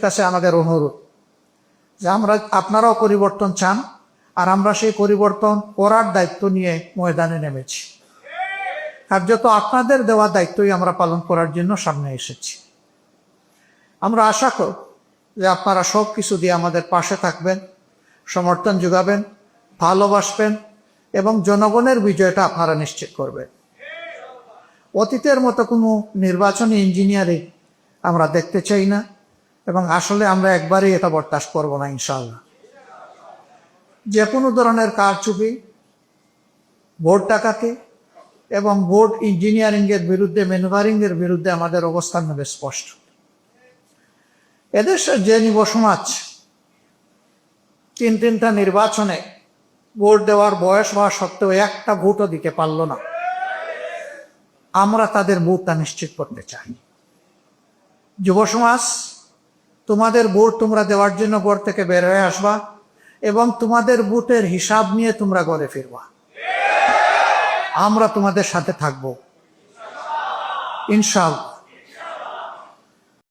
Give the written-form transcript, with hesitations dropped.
কাছে আমাদের অনুরোধ যে আপনারাও পরিবর্তন চান, আর আমরা সেই পরিবর্তন করার দায়িত্ব নিয়ে ময়দানে নেমেছি। কার্যত আপনাদের দেওয়া দায়িত্বই আমরা পালন করার জন্য সামনে এসেছি। আমরা আশা করব যে আপনারা সব কিছু দিয়ে আমাদের পাশে থাকবেন, সমর্থন যোগাবেন, ভালোবাসবেন এবং জনগণের বিজয়টা আপনারা নিশ্চিত করবেন। অতীতের মতো কোনো নির্বাচনী ইঞ্জিনিয়ারিং আমরা দেখতে চাই না, এবং আসলে আমরা একবারই এটা বরদাস্ত করব না ইনশাআল্লাহ। যে কোনো ধরনের কারচুপি, ভোট ডাকাতি এবং ভোট ইঞ্জিনিয়ারিংয়ের বিরুদ্ধে, ম্যানুভারিংয়ের বিরুদ্ধে আমাদের অবস্থান নেবে স্পষ্ট। এদেশে যে যুব সমাজ তিনটা নির্বাচনে ভোট দেওয়ার বয়স হওয়া সত্ত্বেও একটা ভোটও দিতে পারল না, আমরা তাদের ভোটটা নিশ্চিত করতে চাই। যুব সমাজ, তোমাদের ভোট তোমরা দেওয়ার জন্য ঘর থেকে বের হয়ে আসবা এবং তোমাদের ভোটের হিসাব নিয়ে তোমরা ঘরে ফিরবা। আমরা তোমাদের সাথে থাকবো ইনশাআল্লাহ।